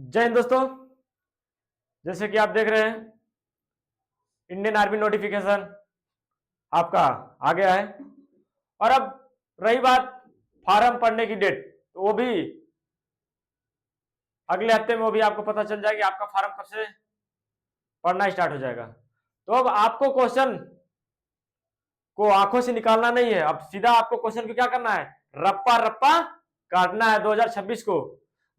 जय हिंद दोस्तों। जैसे कि आप देख रहे हैं इंडियन आर्मी नोटिफिकेशन आपका आ गया है। और अब रही बात फॉर्म पढ़ने की डेट, तो वो भी अगले हफ्ते में वो भी आपको पता चल जाएगी आपका फॉर्म कब से पढ़ना स्टार्ट हो जाएगा। तो अब आपको क्वेश्चन को आंखों से निकालना नहीं है, अब सीधा आपको क्वेश्चन को क्या करना है, रप्पा रप्पा काटना है 2026 को।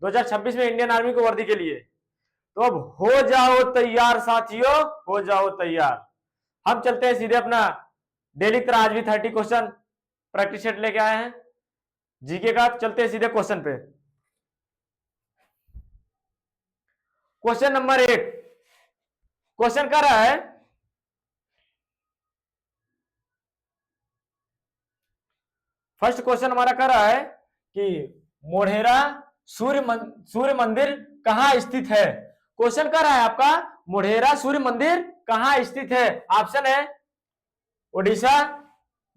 2026 में इंडियन आर्मी को वर्दी के लिए। तो अब हो जाओ तैयार साथियों, हो जाओ तैयार। हम चलते हैं सीधे अपना डेली तरह आज भी 30 क्वेश्चन प्रैक्टिस सेट लेके आए हैं जीके का। चलते हैं सीधे क्वेश्चन पे। क्वेश्चन नंबर 1 क्वेश्चन कर रहा है, फर्स्ट क्वेश्चन हमारा कर रहा है कि मोढेरा सूर्य मंदिर कहां स्थित है। क्वेश्चन कर रहा है आपका मोढेरा सूर्य मंदिर कहां स्थित है। ऑप्शन है उड़ीसा,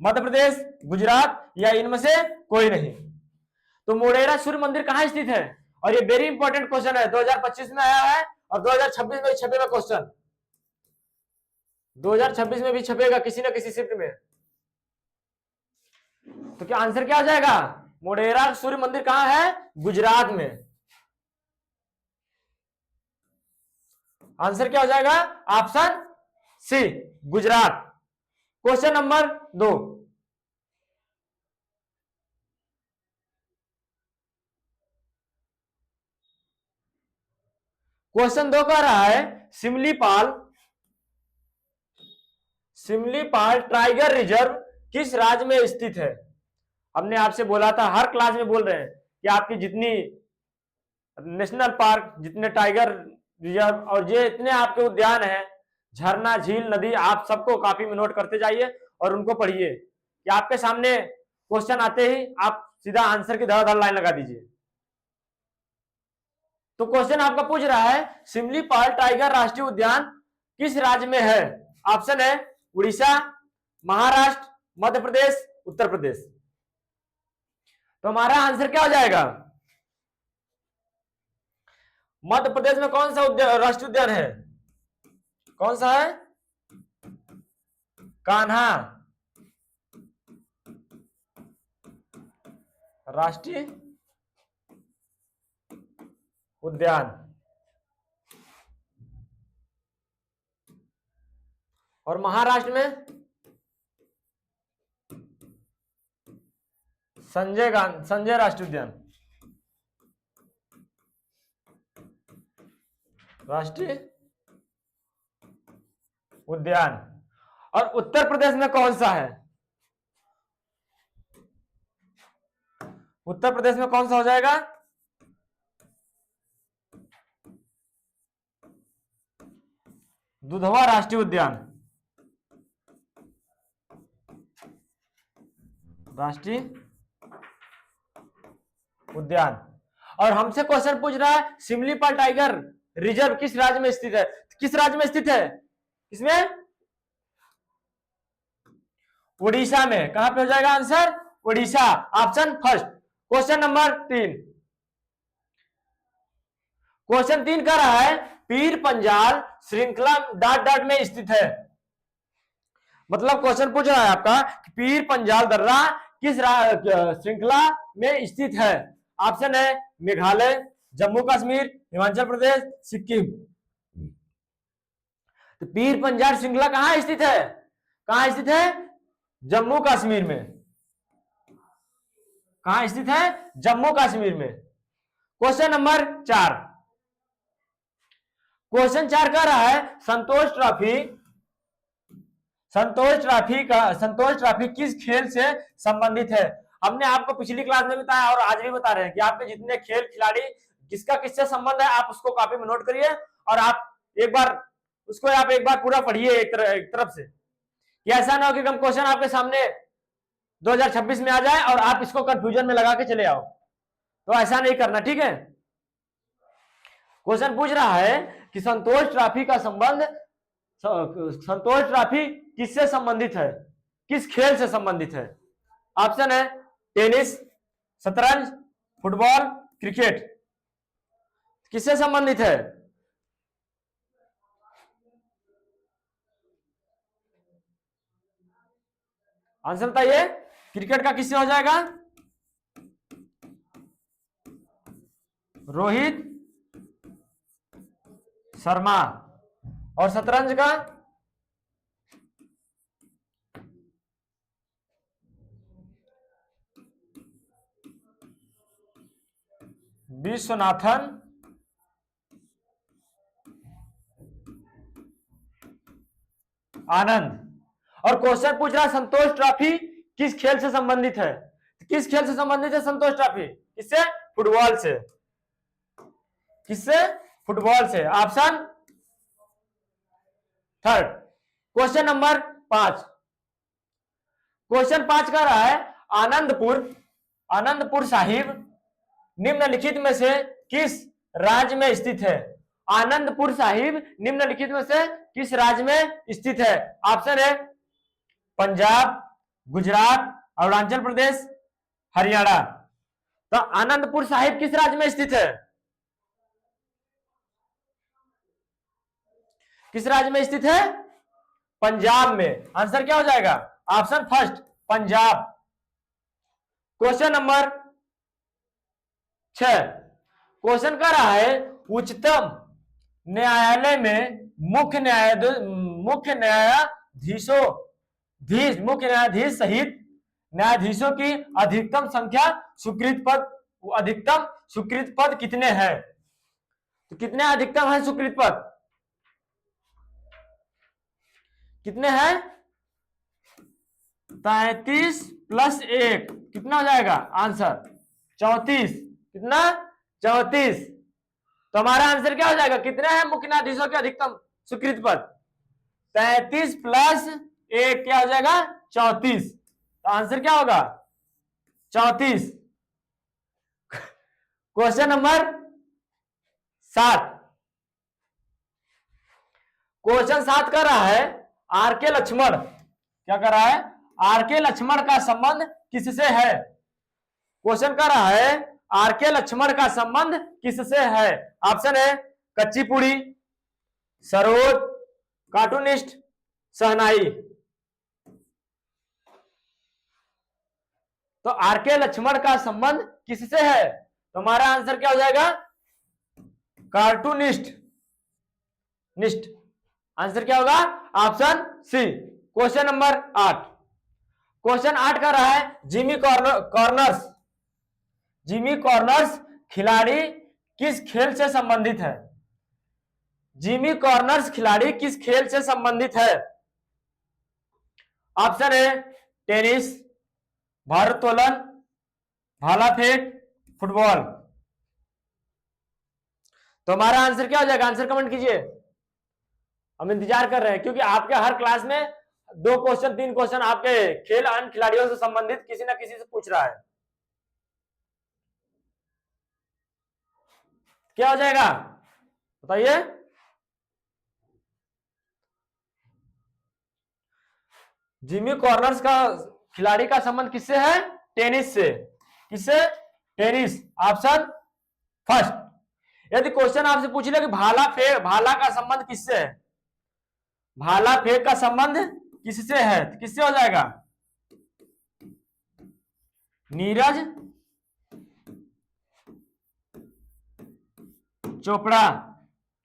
मध्य प्रदेश, गुजरात या इनमें से कोई नहीं। तो मोढेरा सूर्य मंदिर कहां स्थित है, और ये वेरी इंपॉर्टेंट क्वेश्चन है, 2025 में आया है और 2026 में छपेगा क्वेश्चन। 2026 में भी छपेगा किसी ना किसी शिफ्ट में। तो क्या आंसर क्या हो जाएगा, मोढेरा सूर्य मंदिर कहां है, गुजरात में। आंसर क्या हो जाएगा, option C Gujarat. Question number 2 question 2 कह रहा है सिमलीपाल टाइगर रिजर्व किस राज्य में स्थित है। हमने आपसे बोला था, हर क्लास में बोल रहे हैं कि आपकी जितनी नेशनल पार्क, जितने टाइगर रिजर्व और ये इतने आपके उद्यान हैं, झरना, झील, नदी, आप सबको कॉपी में नोट करते जाइए और उनको पढ़िए कि आपके सामने क्वेश्चन आते ही आप सीधा आंसर की धड़ाधड़ लाइन लगा दीजिए। तो क्वेश्चन आपका पूछ रहा है सिमलीपाल टाइगर राष्ट्रीय उद्यान किस राज्य में है। ऑप्शन है उड़ीसा, महाराष्ट्र, मध्य प्रदेश, उत्तर प्रदेश। तो हमारा आंसर क्या हो जाएगा, मध्य प्रदेश में कौन सा राष्ट्रीय उद्यान है, कौन सा है, कान्हा राष्ट्रीय उद्यान। और महाराष्ट्र में संजय राष्ट्रीय उद्यान, राष्ट्रीय उद्यान। और उत्तर प्रदेश में कौन सा है, उत्तर प्रदेश में कौन सा हो जाएगा, दुधवा राष्ट्रीय उद्यान, राष्ट्रीय उद्यान। और हमसे क्वेश्चन पूछ रहा है सिमलीपाल टाइगर रिजर्व किस राज्य में स्थित है। किस राज्य में स्थित है, किसमें, उड़ीसा में। कहां पे हो जाएगा answer, Orissa, option first. Question number 3 question 3 कर रहा है पीर पंजाल श्रृंखला ... में स्थित है। मतलब क्वेश्चन पूछ रहा है आपका कि पीर पंजाल दर्रा किस श्रृंखला में स्थित है। ऑप्शन है मेघालय, जम्मू कश्मीर, हिमाचल प्रदेश, सिक्किम। तो पीर पंजाल श्रृंखला कहां स्थित है, कहां स्थित है, जम्मू कश्मीर में। कहां स्थित है, जम्मू कश्मीर में। क्वेश्चन नंबर 4 क्वेश्चन 4 कह रहा है संतोष ट्रॉफी किस खेल से संबंधित है। हमने आपको पिछली क्लास में बताया और आज भी बता रहे हैं कि आपके जितने खेल खिलाड़ी किसका किससे संबंध है, आप उसको कॉपी में नोट करिए और आप एक बार पूरा पढ़िए एक तरफ से, कि ऐसा ना हो कि कम क्वेश्चन आपके सामने 2026 में आ जाए और आप इसको कंफ्यूजन में लगा के चले आओ। तो ऐसा नहीं करना, ठीक है। क्वेश्चन पूछ रहा है कि संतोष ट्रॉफी किससे संबंधित है, किस खेल से संबंधित है। ऑप्शन है टेनिस, शतरंज, फुटबॉल, क्रिकेट। किससे संबंधित है? आंसर बताइए। क्रिकेट का किससे हो जाएगा? रोहित शर्मा। और शतरंज का? विश्वनाथन आनंद। और क्वेश्चन पूछ रहा संतोष ट्रॉफी किस खेल से संबंधित है? किस खेल से संबंधित है संतोष ट्रॉफी? किससे? फुटबॉल से। किससे? फुटबॉल से। Option third. Question number 5। Question 5 कह रहा है आनंदपुर साहिब निम्नलिखित में से किस राज्य में स्थित है? आनंदपुर साहिब निम्नलिखित में से किस राज्य में स्थित है? ऑप्शन है पंजाब, गुजरात, अरुणाचल प्रदेश, हरियाणा। तो आनंदपुर साहिब किस राज्य में स्थित है? किस राज्य में स्थित है? पंजाब में। आंसर क्या हो जाएगा? Option first, Punjab. Question number 6। Question कर रहा है उच्चतम न्यायालय में मुख्य न्यायाधीश सहित न्यायाधीशों की अधिकतम स्वीकृत पद कितने हैं? तो कितने अधिकतम है स्वीकृत पद? कितने हैं? 33 + 1 कितना हो जाएगा? आंसर 34। कितना? 34। तो हमारा आंसर क्या हो जाएगा? कितने हैं मुख्य न्यायाधीशों के अधिकतम स्वीकृत पद? 33 + 1 क्या हो जाएगा? 34। तो आंसर क्या होगा? 34। Question number 7। क्वेश्चन 7 कर रहा है आर के लक्ष्मण। क्या कर रहा है? आर के लक्ष्मण का संबंध किससे है? क्वेश्चन कर रहा है आर के लक्ष्मण का संबंध किससे है? ऑप्शन है कच्ची पुड़ी, सरोज, कार्टूनिस्ट, शहनाई। तो आर के लक्ष्मण का संबंध किससे है? तो हमारा आंसर क्या हो जाएगा? कार्टूनिस्ट। आंसर क्या होगा? Option C. Question number 8। Question 8 का रहा है जिमी कॉर्नर्स खिलाड़ी किस खेल से संबंधित है? जिमी कॉर्नर्स खिलाड़ी किस खेल से संबंधित है? ऑप्शन है टेनिस, भारोत्तोलन, भाला फेंक, फुटबॉल। तो हमारा आंसर क्या हो जाएगा? आंसर कमेंट कीजिए, हम इंतजार कर रहे हैं, क्योंकि आपके हर क्लास में 2 क्वेश्चन 3 क्वेश्चन आपके खेल अन्य खिलाड़ियों से संबंधित किसी ना किसी से पूछ रहा है। क्या हो जाएगा बताइए? जिमी कॉर्नर्स का खिलाड़ी का संबंध किससे है? टेनिस से। किससे? टेनिस। Option first. यदि क्वेश्चन आपसे पूछ ले कि भाला का संबंध किससे है? भाला फेंक का संबंध किससे है? तो किससे हो जाएगा? नीरज चोपड़ा।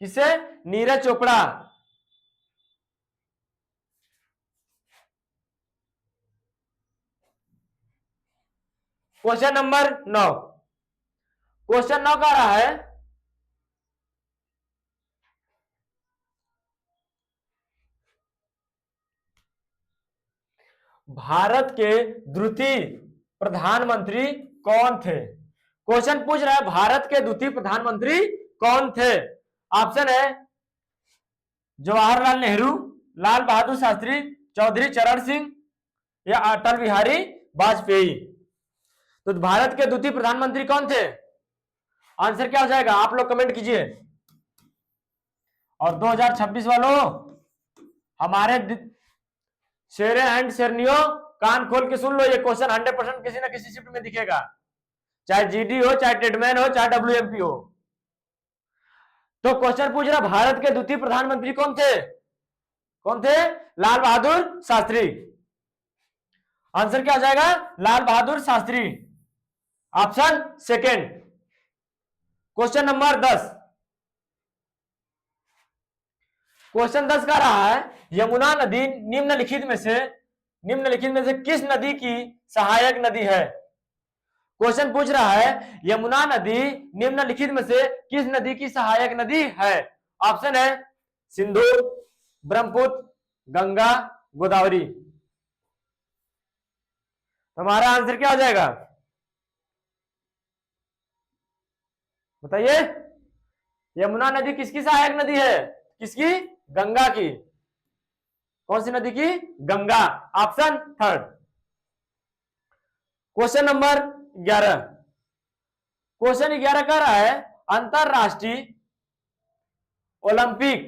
किससे? Neeraj Chopra. Question number 9। Question 9 का रहा है भारत के द्वितीय प्रधानमंत्री कौन थे? क्वेश्चन पूछ रहा है भारत के द्वितीय प्रधानमंत्री कौन थे? ऑप्शन है जवाहरलाल नेहरू, लाल बहादुर शास्त्री, चौधरी चरण सिंह या अटल बिहारी वाजपेयी। तो भारत के द्वितीय प्रधानमंत्री कौन थे? आंसर क्या हो जाएगा? आप लोग कमेंट कीजिए। और 2026 वालों, हमारे शेरे एंड शेरनियों, कान खोल के सुन लो, ये क्वेश्चन 100% किसी ना किसी शिफ्ट में दिखेगा, चाहे जीडी हो, चाहे टेडमैन हो, चाहे डब्ल्यूएमपी हो। तो क्वेश्चन पूछ रहा भारत के द्वितीय प्रधानमंत्री कौन थे? कौन थे? लाल बहादुर शास्त्री। आंसर क्या हो जाएगा? Lal Bahadur Shastri, option second. Question number 10। Question 10 कह रहा है यमुना नदी निम्नलिखित में से किस नदी की सहायक नदी है? क्वेश्चन पूछ रहा है यमुना नदी निम्नलिखित में से किस नदी की सहायक नदी है? ऑप्शन है सिंधु, ब्रह्मपुत्र, गंगा, गोदावरी। हमारा आंसर क्या हो जाएगा? बताइए। यमुना नदी किसकी सहायक नदी है? किसकी? गंगा की। कौन सी नदी की? Ganga, option third. Question number 11। Question 11 कह रहा है अंतरराष्ट्रीय ओलंपिक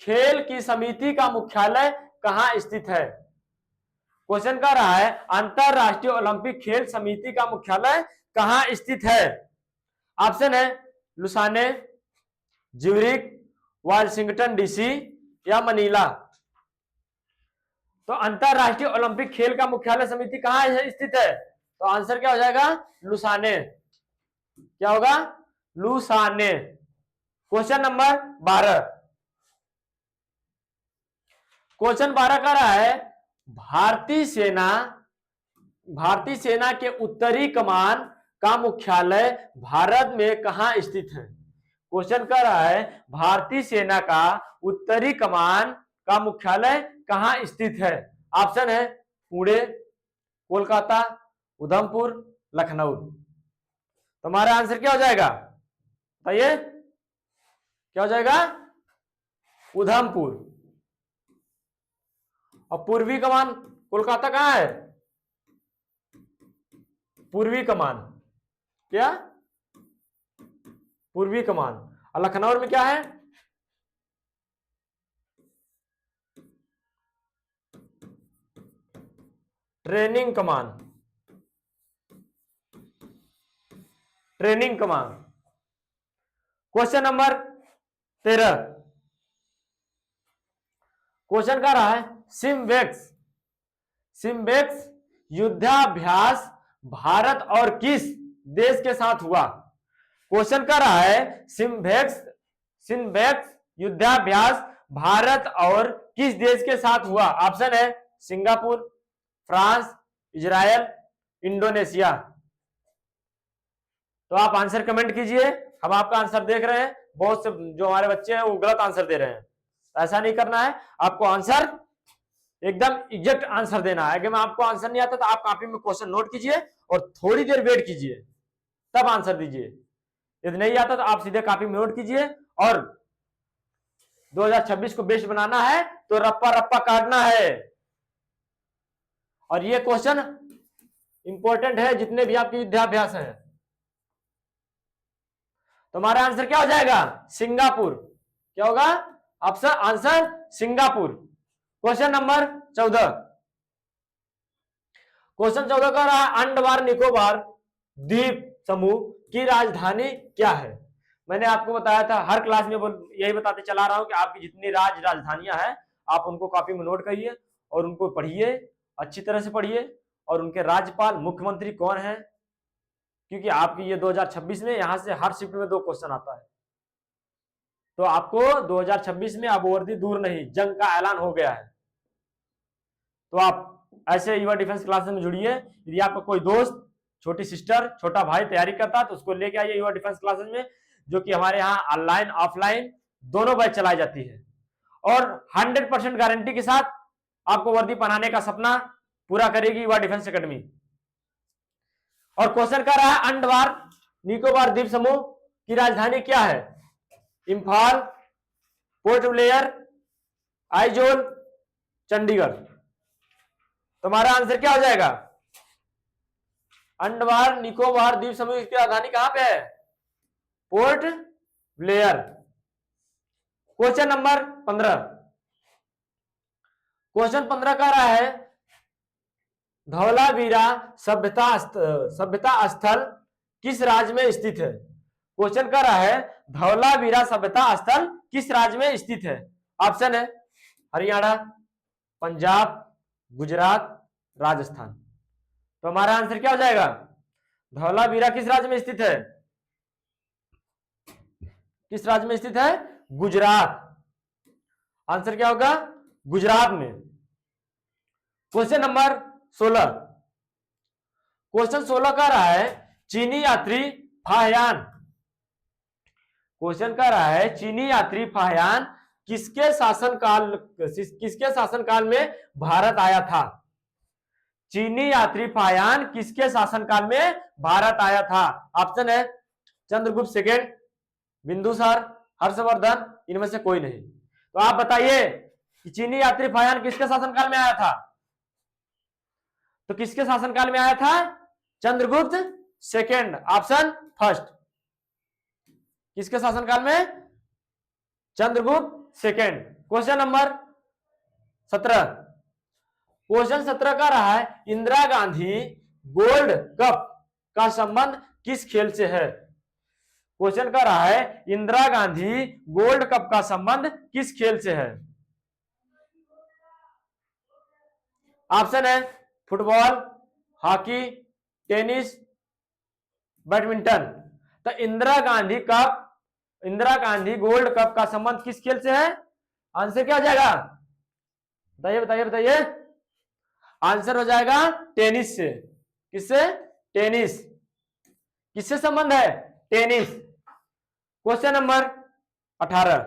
खेल की समिति का मुख्यालय कहां स्थित है? क्वेश्चन कह रहा है अंतरराष्ट्रीय ओलंपिक खेल समिति का मुख्यालय कहां स्थित है? ऑप्शन है लुसाने, ज्यूरिख, वाशिंगटन डीसी या मनीला। तो अंतरराष्ट्रीय ओलंपिक खेल का मुख्यालय समिति कहां स्थित है? तो आंसर क्या हो जाएगा? लुसाने। क्या होगा? लुसाने। Question number 12। क्वेश्चन 12 का रहा है भारतीय सेना के उत्तरी कमान का मुख्यालय भारत में कहां स्थित है? क्वेश्चन कर रहा है भारतीय सेना का उत्तरी कमान का मुख्यालय कहां स्थित है? ऑप्शन है पुणे, कोलकाता, उधमपुर, लखनऊ। तुम्हारा आंसर क्या हो जाएगा? बताइए। क्या हो जाएगा? उधमपुर। और पूर्वी कमान कोलकाता कहां है? पूर्वी कमान। क्या? पूर्वी कमान। और लखनऊ में क्या है? Training command. Training command. Question number 13। Question का रहा है सिम्बेक्स युद्धाभ्यास भारत और किस देश के साथ हुआ? क्वेश्चन का रहा है सिम्बेक्स युद्धाभ्यास भारत और किस देश के साथ हुआ? ऑप्शन है सिंगापुर, फ्रांस, इजराइल, इंडोनेशिया। तो आप आंसर कमेंट कीजिए। हम आपका आंसर देख रहे हैं, बहुत से जो हमारे बच्चे हैं वो गलत आंसर दे रहे हैं। ऐसा नहीं करना है, आपको आंसर एकदम एग्जैक्ट आंसर देना है। अगर मैं आपको आंसर नहीं आता तो आप कॉपी में क्वेश्चन नोट कीजिए और थोड़ी देर वेट कीजिए, तब आंसर दीजिए। यदि नहीं आता तो आप सीधे कॉपी में नोट कीजिए। और 2026 को बेस्ट बनाना है तो रप्पा रप्पा काटना है। और ये क्वेश्चन इंपॉर्टेंट है जितने भी आपके युद्धाभ्यास हैं। तुम्हारा आंसर क्या हो जाएगा? सिंगापुर। क्या होगा? Option answer Singapore. Question number 14। Question 14 का रहा है अंडमान निकोबार द्वीप समूह की राजधानी क्या है? मैंने आपको बताया था, हर क्लास में यही बताते चला रहा हूं कि आपकी जितनी राजधानियां हैं आप उनको कॉपी में नोट करिए और उनको पढ़िए, अच्छी तरह से पढ़िए। और उनके राज्यपाल मुख्यमंत्री कौन है, क्योंकि आपकी ये 2026 में यहां से हर शिफ्ट में 2 क्वेश्चन आता है। तो आपको 2026 में अब वर्दी दूर नहीं, जंग का ऐलान हो गया है। तो आप ऐसे युवा डिफेंस क्लासेस में जुड़िए। यदि आपका कोई दोस्त, छोटी सिस्टर, छोटा भाई तैयारी करता है तो उसको लेके आइए युवा डिफेंस क्लासेस में, जो कि हमारे यहाँ ऑनलाइन ऑफलाइन दोनों बैच चलाई जाती है। और 100% गारंटी के साथ आपको वर्दी पहनाने का सपना पूरा करेगी युवा डिफेंस एकेडमी। और क्वेश्चन कर रहा है अंडमान निकोबार द्वीप समूह की राजधानी क्या है? Imphal, port Blair, Aizawl, Chandigarh. तुम्हारा आंसर क्या हो जाएगा? अंडमान निकोबार द्वीप समूह की राजधानी कहां पे है? Port Blair. Question number 15। Question 15 का रहा है धौलावीरा सभ्यता स्थल किस राज्य में स्थित है? क्वेश्चन कर रहा है धौलावीरा सभ्यता स्थल किस राज्य में स्थित है? ऑप्शन है हरियाणा, पंजाब, गुजरात, राजस्थान। तो हमारा आंसर क्या हो जाएगा? धौलावीरा किस राज्य में स्थित है? किस राज्य में स्थित है? गुजरात। आंसर क्या होगा? गुजरात में। Question number 16। क्वेश्चन 16 कह रहा है चीनी यात्री फाहयान। क्वेश्चन कह रहा है चीनी यात्री फाहयान किसके शासनकाल में भारत आया था? चीनी यात्री फाहयान किसके शासनकाल में भारत आया था? ऑप्शन है चंद्रगुप्त सेकेंड, बिंदुसार, हर्षवर्धन, इनमें से कोई नहीं। तो आप बताइए कि चीनी यात्री फाहयान किसके शासनकाल में आया था? तो किसके शासनकाल में आया था? Chandragupta second, option first. किसके शासनकाल में? Chandragupta second. Question number 17। Question 17 का रहा है इंदिरा गांधी गोल्ड कप का संबंध किस खेल से है? क्वेश्चन का रहा है इंदिरा गांधी गोल्ड कप का संबंध किस खेल से है? ऑप्शन है फुटबॉल, हॉकी, टेनिस, बैडमिंटन। तो इंदिरा गांधी गोल्ड कप का संबंध किस खेल से है? आंसर क्या हो जाएगा? बताइए बताइए बताइए। आंसर हो जाएगा टेनिस से। किससे? टेनिस। किससे संबंध है? टेनिस। Question number 18।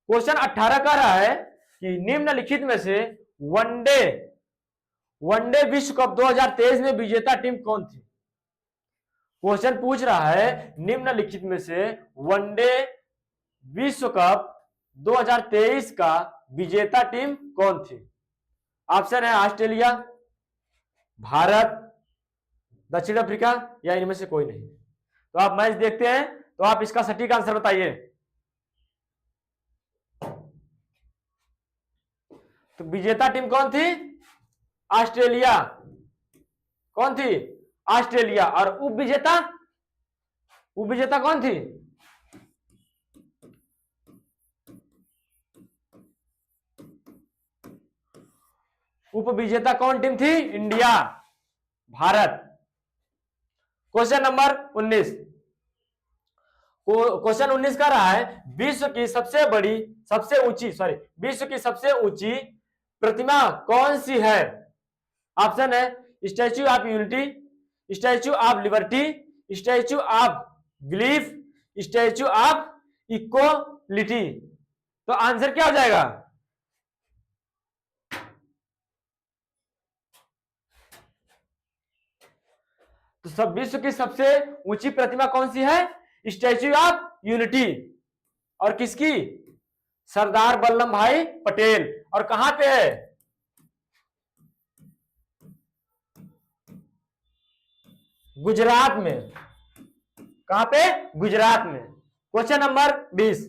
क्वेश्चन 18 का रहा है कि निम्नलिखित में से वनडे विश्व कप 2023 में विजेता टीम कौन थी? क्वेश्चन पूछ रहा है निम्नलिखित में से वनडे विश्व कप 2023 का विजेता टीम कौन थी? ऑप्शन है ऑस्ट्रेलिया, भारत, दक्षिण अफ्रीका या इनमें से कोई नहीं। तो आप मैच देखते हैं तो आप इसका सटीक आंसर बताइए। तो विजेता टीम कौन थी? ऑस्ट्रेलिया। कौन थी? ऑस्ट्रेलिया। और उपविजेता कौन थी? उपविजेता कौन टीम थी? India, Bharat. Question number 19। Question 19 का रहा है विश्व की सबसे ऊंची प्रतिमा कौन सी है? ऑप्शन है statue of unity, statue of liberty, statue of belief, statue of equality. तो आंसर क्या हो जाएगा? तो सब विश्व की सबसे ऊंची प्रतिमा कौन सी है? Statue of unity. और किसकी? सरदार वल्लभ भाई पटेल। और कहां पे है? गुजरात में। कहां पे? गुजरात में। Question number 20।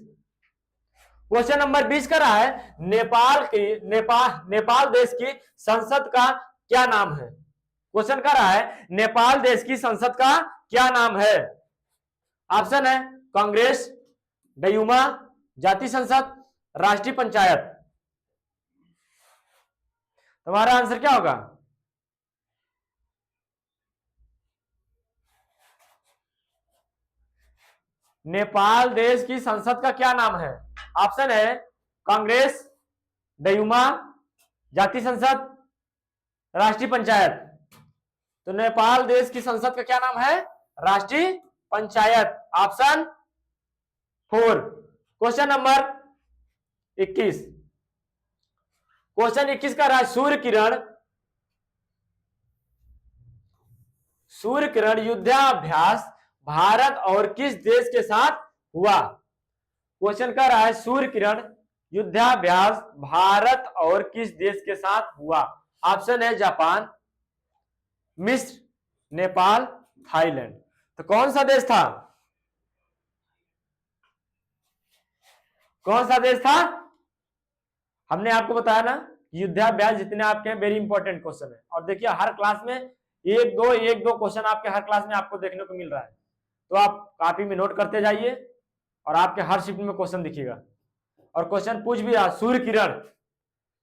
क्वेश्चन नंबर 20 का रहा है नेपाल देश की संसद का क्या नाम है? क्वेश्चन का रहा है नेपाल देश की संसद का क्या नाम है? ऑप्शन है कांग्रेस, डयूमा, जाति संसद, राष्ट्रीय पंचायत। तुम्हारा आंसर क्या होगा? नेपाल देश की संसद का क्या नाम है? ऑप्शन है कांग्रेस, डयूमा, जाति संसद, राष्ट्रीय पंचायत। तो नेपाल देश की संसद का क्या नाम है? राष्ट्रीय panchayat. Option 4। Question number 21। Question 21 का रहा सूर्य किरण युद्धाभ्यास भारत और किस देश के साथ हुआ? क्वेश्चन का रहा है सूर्य किरण युद्धाभ्यास भारत और किस देश के साथ हुआ? ऑप्शन है जापान, मिस्र, नेपाल, थाईलैंड। तो कौन सा देश था? कौन सा देश था? हमने आपको बताया ना युद्धाभ्यास जितने आपके वेरी इंपॉर्टेंट क्वेश्चन है। और देखिए हर क्लास में एक दो क्वेश्चन आपके हर क्लास में आपको देखने को मिल रहा है। तो आप कॉपी में नोट करते जाइए और आपके हर शिफ्ट में क्वेश्चन दिखेगा। और क्वेश्चन पूछ भी रहा, सूर्य किरण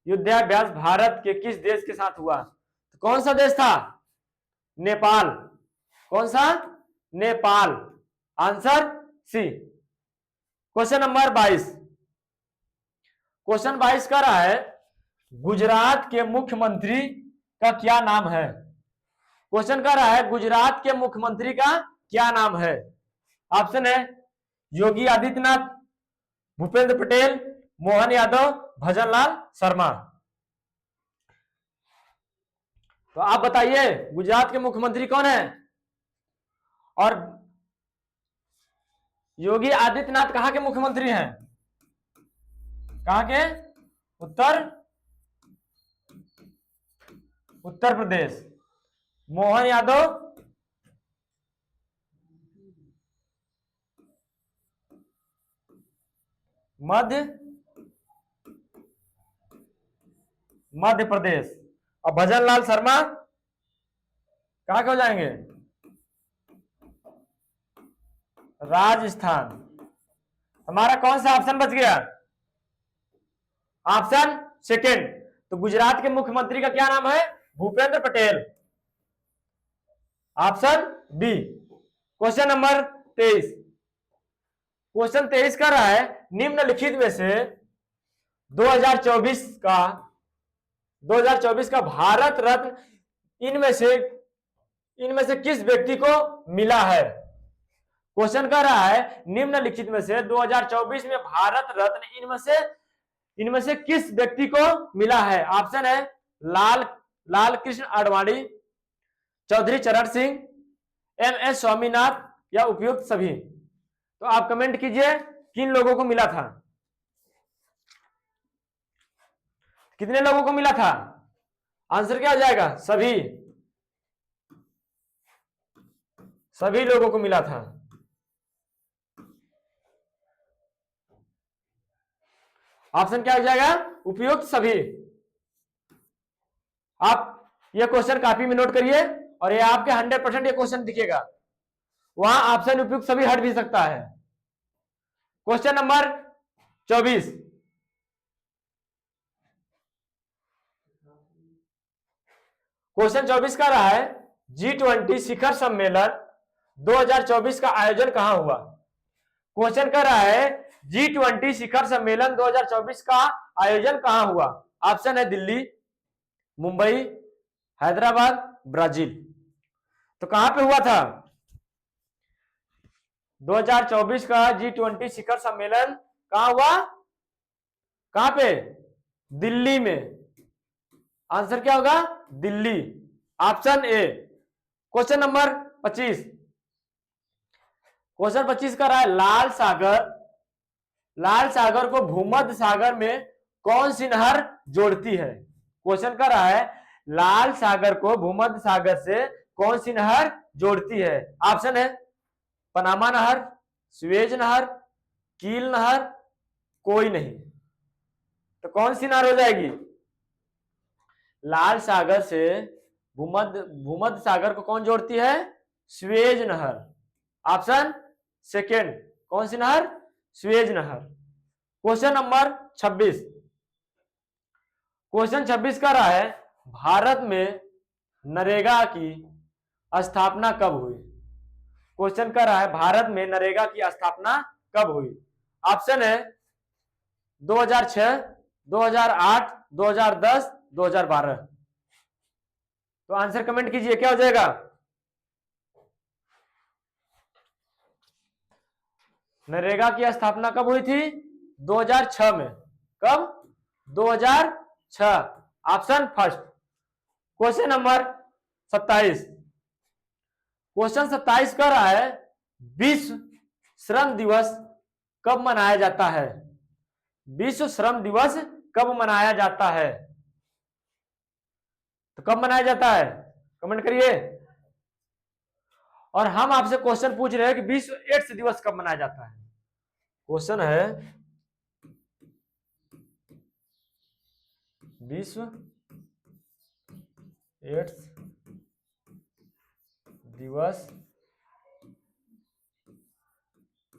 युद्धाभ्यास भारत के किस देश के साथ हुआ? तो कौन सा देश था? नेपाल। कौन सा? Nepal. Answer C. Question number 22। Question 22 का रहा है गुजरात के मुख्यमंत्री का क्या नाम है? क्वेश्चन का रहा है गुजरात के मुख्यमंत्री का क्या नाम है? ऑप्शन है योगी आदित्यनाथ, भूपेंद्र पटेल, मोहन यादव, भजनलाल शर्मा। तो आप बताइए गुजरात के मुख्यमंत्री कौन है? और योगी आदित्यनाथ कहां के मुख्यमंत्री हैं? कहां के? उत्तर प्रदेश। मोहन यादव मध्य प्रदेश। और भजनलाल शर्मा कहां के हो जाएंगे? राजस्थान। हमारा कौन सा ऑप्शन बच गया? Option second. तो गुजरात के मुख्यमंत्री का क्या नाम है? Bhupendra Patel. Option B. Question number 23। Question 23 का रहा है निम्नलिखित में से 2024 का भारत रत्न इनमें से किस व्यक्ति को मिला है? क्वेश्चन कर रहा है निम्नलिखित में से 2024 में भारत रत्न इनमें से किस व्यक्ति को मिला है? ऑप्शन है लाल कृष्ण आडवाणी, चौधरी चरण सिंह, MS स्वामीनाथ या उपयुक्त सभी। तो आप कमेंट कीजिए किन लोगों को मिला था? कितने लोगों को मिला था? आंसर क्या हो जाएगा? सभी लोगों को मिला था। ऑप्शन क्या हो जाएगा? उपयुक्त सभी। आप ये क्वेश्चन कॉपी में नोट करिए और ये आपके 100% ये क्वेश्चन दिखेगा। वहां ऑप्शन उपयुक्त सभी हट भी सकता है। Question number 24। क्वेश्चन 24 का रहा है G20 शिखर सम्मेलन 2024 का आयोजन कहां हुआ? क्वेश्चन कर रहा है G20 शिखर सम्मेलन 2024 का आयोजन कहां हुआ? ऑप्शन है दिल्ली, मुंबई, हैदराबाद, ब्राजील। तो कहां पे हुआ था? 2024 का G20 शिखर सम्मेलन कहां हुआ? कहां पे? दिल्ली में। आंसर क्या होगा? Delhi. Option A. Question number 25। Question 25 का रहा है लाल सागर को भूमध्य सागर में कौन सी नहर जोड़ती है? क्वेश्चन का रहा है लाल सागर को भूमध्य सागर से कौन सी नहर जोड़ती है? ऑप्शन है पनामा नहर, स्वेज नहर, कील नहर, कोई नहीं। तो कौन सी नहर हो जाएगी? लाल सागर से भूमध्य सागर को कौन जोड़ती है? स्वेज नहर। Option second. कौन सी नहर? स्वेज नहर। Question number 26। क्वेश्चन 26 का रहा है भारत में नरेगा की स्थापना कब हुई? क्वेश्चन का रहा है भारत में नरेगा की स्थापना कब हुई? ऑप्शन है 2006, 2008, 2010, 2012। तो आंसर कमेंट कीजिए क्या हो जाएगा? नरेगा की स्थापना कब हुई थी? 2006 में। कब? 2006। Option first. Question number 27। Question 27 कर रहा है विश्व श्रम दिवस कब मनाया जाता है? विश्व श्रम दिवस कब मनाया जाता है? तो कब मनाया जाता है? कमेंट करिए। और हम आपसे क्वेश्चन पूछ रहे हैं कि विश्व एड्स दिवस कब मनाया जाता है? क्वेश्चन है विश्व एड्स दिवस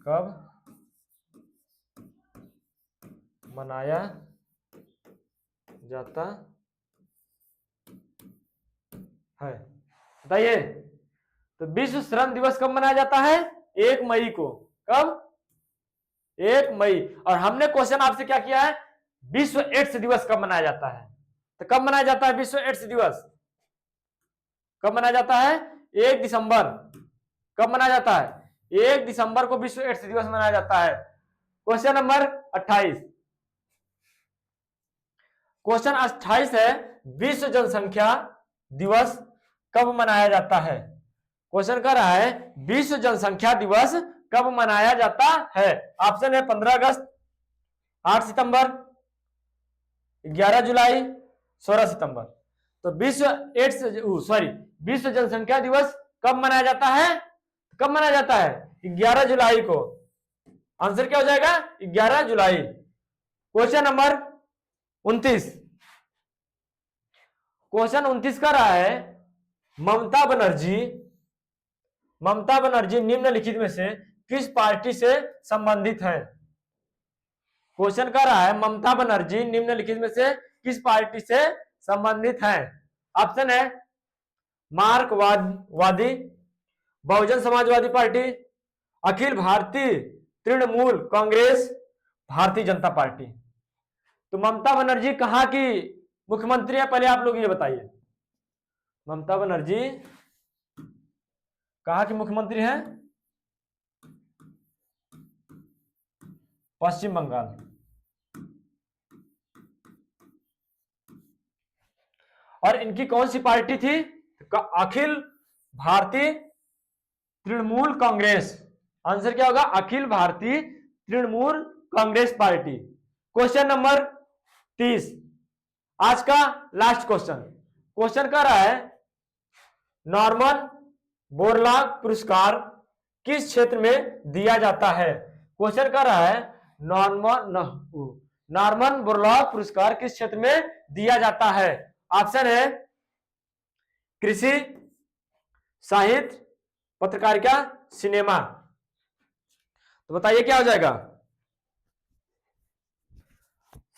कब मनाया जाता है? बताइए। तो विश्व श्रम दिवस कब मनाया जाता है? 1 मई को। कब? 1 मई। और हमने क्वेश्चन आपसे क्या किया है? विश्व एड्स दिवस कब मनाया जाता है? तो कब मनाया जाता है विश्व एड्स दिवस? कब मनाया जाता है? 1 दिसंबर। कब मनाया जाता है? 1 दिसंबर को विश्व एड्स दिवस मनाया जाता है। Question number 28। क्वेश्चन 28 है, विश्व जनसंख्या दिवस कब मनाया जाता है? क्वेश्चन कर रहा है विश्व जनसंख्या दिवस कब मनाया जाता है? ऑप्शन है 15 अगस्त, 8 सितंबर, 11 जुलाई, 16 सितंबर। तो विश्व जनसंख्या दिवस कब मनाया जाता है? कब मनाया जाता है? 11 जुलाई को। आंसर क्या हो जाएगा? 11 जुलाई। Question number 29। क्वेश्चन 29 का रहा है ममता बनर्जी निम्नलिखित में से किस पार्टी से संबंधित है? क्वेश्चन का रहा है ममता बनर्जी निम्नलिखित में से किस पार्टी से संबंधित है? ऑप्शन है मार्क्सवादी, बहुजन समाजवादी पार्टी, अखिल भारतीय तृणमूल कांग्रेस, भारतीय जनता पार्टी। तो ममता बनर्जी कहां की मुख्यमंत्री है? पहले आप लोग ये बताइए, ममता बनर्जी कहां की मुख्यमंत्री है? पश्चिम बंगाल। और इनकी कौन सी पार्टी थी? अखिल भारतीय तृणमूल कांग्रेस। आंसर क्या होगा? Akhil Bharatiya Trinamool Congress party. Question number 30, आज का लास्ट क्वेश्चन। क्वेश्चन कर रहा है नॉर्मन बोरलॉग पुरस्कार किस क्षेत्र में दिया जाता है? क्वेश्चन कर रहा है नॉर्मन बोरलॉग पुरस्कार किस क्षेत्र में दिया जाता है? ऑप्शन है कृषि, साहित्य, पत्रकारिता, सिनेमा। तो बताइए क्या हो जाएगा?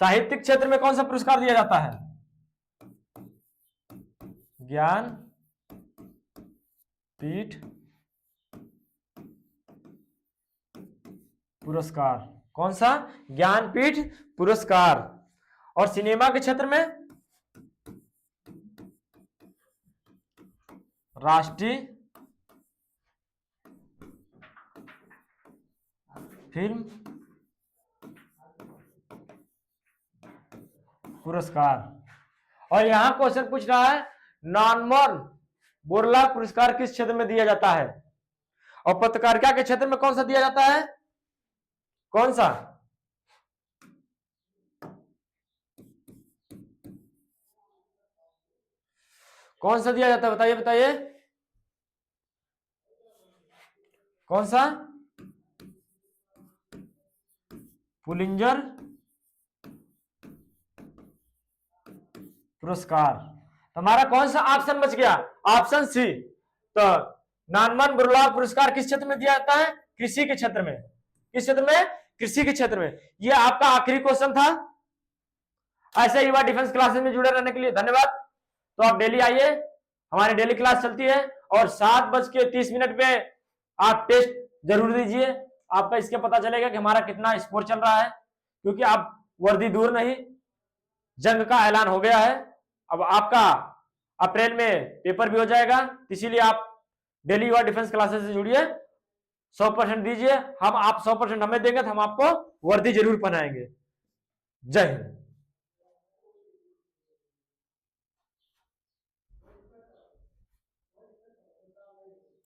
साहित्यिक क्षेत्र में कौन सा पुरस्कार दिया जाता है? ज्ञान पीठ पुरस्कार। कौन सा? ज्ञानपीठ पुरस्कार। और सिनेमा के क्षेत्र में राष्ट्रीय फिल्म पुरस्कार। और यहां क्वेश्चन पूछ रहा है नॉर्मन बोरलॉग पुरस्कार किस क्षेत्र में दिया जाता है? और पत्रकारिता के क्षेत्र में कौन सा दिया जाता है? कौन सा? कौन सा दिया जाता है? बताइए बताइए कौन सा? पुलिंजर पुरस्कार। हमारा कौन सा ऑप्शन बच गया? Option C. तो नॉर्मन बोरलॉग पुरस्कार किस क्षेत्र में दिया जाता है? कृषि के क्षेत्र में। किस क्षेत्र में? कृषि के क्षेत्र में। यह आपका आखिरी क्वेश्चन था। ऐसे युवा डिफेंस क्लासेस में जुड़े रहने के लिए धन्यवाद। तो आप डेली आइए, हमारी डेली क्लास चलती है और 7:30 पे आप टेस्ट जरूर दीजिए। आपका इसके पता चलेगा कि हमारा कितना स्कोर चल रहा है, क्योंकि आप वर्दी दूर नहीं, जंग का ऐलान हो गया है। अब आपका अप्रैल में पेपर भी हो जाएगा, इसीलिए आप डेली युवा डिफेंस क्लासेस से जुड़िए, 100% दीजिए। हम आप 100% हमें देंगे तो हम आपको वर्दी जरूर पहनाएंगे। जय हिंद।